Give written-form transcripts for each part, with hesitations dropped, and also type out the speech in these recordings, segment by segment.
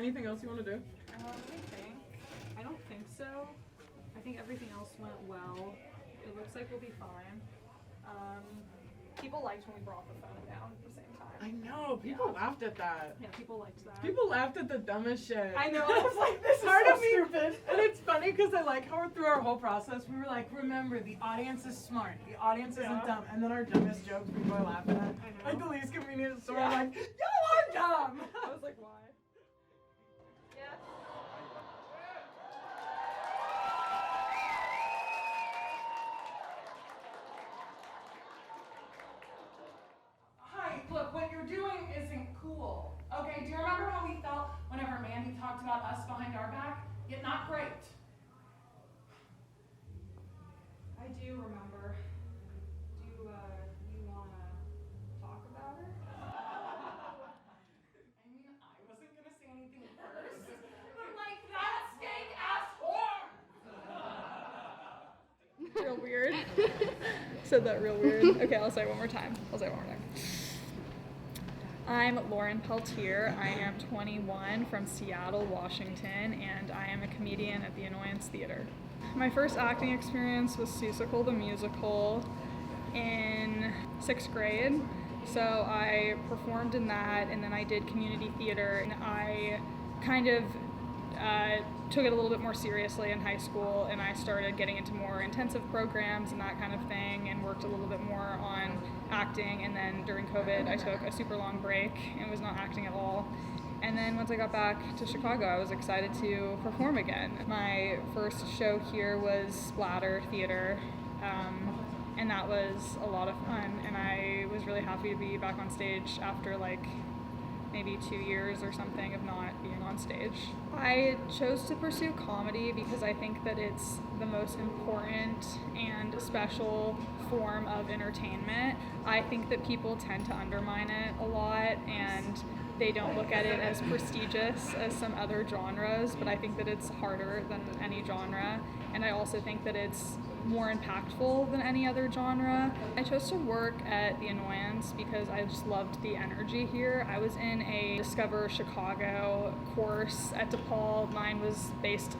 anything else you want to do? Let me think. I don't think so. I think everything else went well. It looks like we'll be fine. People liked when we brought the phone down at the same time. I know, people laughed at that. Yeah, people liked that. People laughed at the dumbest shit. I know, I was like, this is Part so of me, stupid. And it's funny because I like how through our whole process we were like, remember, the audience is smart, the audience isn't dumb, and then our dumbest jokes people are laughing at. I know. Like the least convenient store, I'm like, y'all are dumb! I was like, why? Yes. Hi, look, what you're doing isn't cool. Okay, do you remember how we felt whenever Mandy talked about us behind our back? Yet not great. I do remember. Do you want to talk about her? I mean, I wasn't gonna say anything first, but like that skank ass whore! Real weird. Said that real weird. Okay, I'll say it one more time. I'm Lauren Peltier. I am 21 from Seattle, Washington, and I am a comedian at the Annoyance Theater. My first acting experience was Seussical the Musical in 6th grade. So I performed in that, and then I did community theater, and I kind of took it a little bit more seriously in high school, and I started getting into more intensive programs and that kind of thing, and worked a little bit more on acting. And then during COVID, I took a super long break and was not acting at all. And then once I got back to Chicago, I was excited to perform again. My first show here was Splatter Theater, and that was a lot of fun, and I was really happy to be back on stage after like maybe 2 years or something of not being on stage. I chose to pursue comedy because I think that it's the most important and special form of entertainment. I think that people tend to undermine it a lot, and they don't look at it as prestigious as some other genres, but I think that it's harder than any genre, and I also think that it's more impactful than any other genre. I chose to work at the Annoyance because I just loved the energy here. I was in a Discover Chicago course at DePaul. Mine was based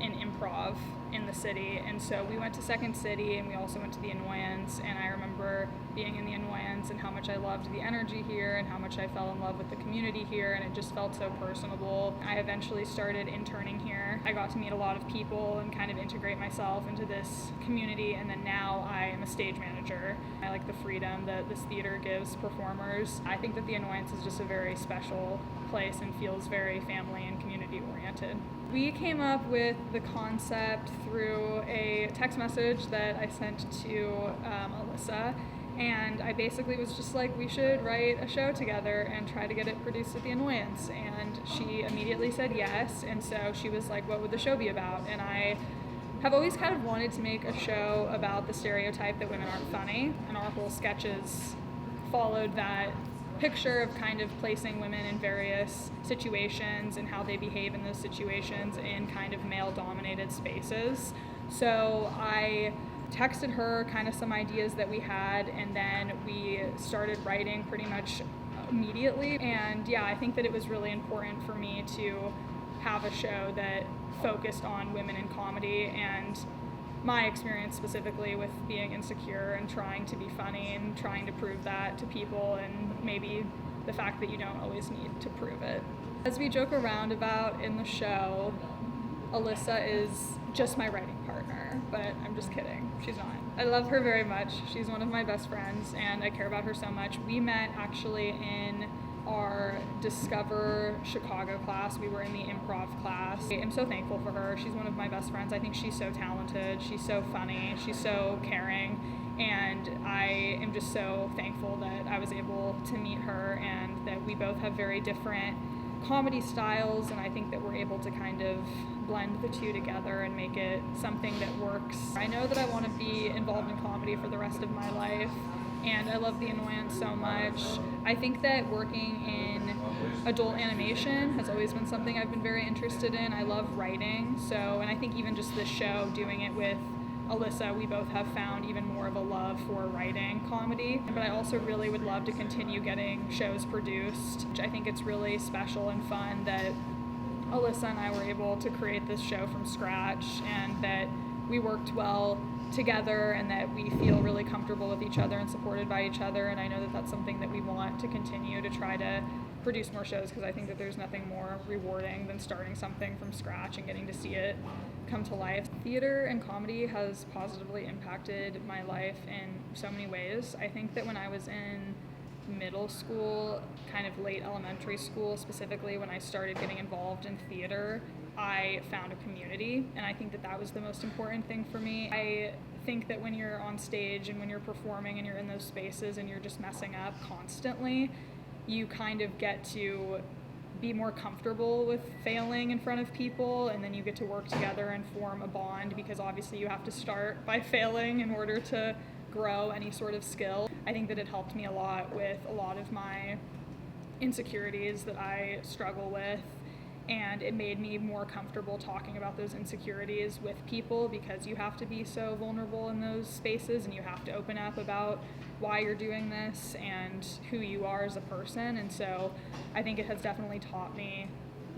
in improv in the city, and so we went to Second City and we also went to the Annoyance, and I remember being in the Annoyance and how much I loved the energy here and how much I fell in love with the community here, and it just felt so personable. I eventually started interning here. I got to meet a lot of people and kind of integrate myself into this community, and then now I am a stage manager. I like the freedom that this theater gives performers. I think that the Annoyance is just a very special place and feels very family and community oriented. We came up with the concept through a text message that I sent to Alyssa, and I basically was just like, we should write a show together and try to get it produced at the Annoyance, and she immediately said yes, and so she was like, what would the show be about? And I have always kind of wanted to make a show about the stereotype that women aren't funny, and our whole sketches followed that picture of kind of placing women in various situations and how they behave in those situations in kind of male-dominated spaces. So I texted her kind of some ideas that we had, and then we started writing pretty much immediately. And yeah, I think that it was really important for me to have a show that focused on women in comedy and my experience specifically with being insecure and trying to be funny and trying to prove that to people, and maybe the fact that you don't always need to prove it. As we joke around about in the show, Alyssa is just my writing partner, but I'm just kidding. She's not. I love her very much. She's one of my best friends, and I care about her so much. We met actually in our Discover Chicago class. We were in the improv class. I'm so thankful for her. She's one of my best friends. I think she's so talented. She's so funny. She's so caring. And I am just so thankful that I was able to meet her and that we both have very different comedy styles, and I think that we're able to kind of blend the two together and make it something that works. I know that I want to be involved in comedy for the rest of my life, and I love the Annoyance so much. I think that working in adult animation has always been something I've been very interested in. I love writing, and I think even just this show, doing it with Alyssa, we both have found even more of a love for writing comedy. But I also really would love to continue getting shows produced. I think it's really special and fun that Alyssa and I were able to create this show from scratch, and that we worked well together, and that we feel really comfortable with each other and supported by each other. And I know that that's something that we want to continue to try to produce more shows, because I think that there's nothing more rewarding than starting something from scratch and getting to see it come to life. Theater and comedy has positively impacted my life in so many ways. I think that when I was in middle school, kind of late elementary school specifically, when I started getting involved in theater, I found a community, and I think that that was the most important thing for me. I think that when you're on stage and when you're performing and you're in those spaces and you're just messing up constantly, you kind of get to be more comfortable with failing in front of people, and then you get to work together and form a bond, because obviously you have to start by failing in order to grow any sort of skill. I think that it helped me a lot with a lot of my insecurities that I struggle with, and it made me more comfortable talking about those insecurities with people, because you have to be so vulnerable in those spaces, and you have to open up about why you're doing this and who you are as a person. And so I think it has definitely taught me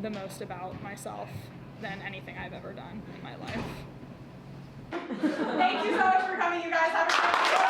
the most about myself than anything I've ever done in my life. Thank you so much for coming, you guys. Have a great day.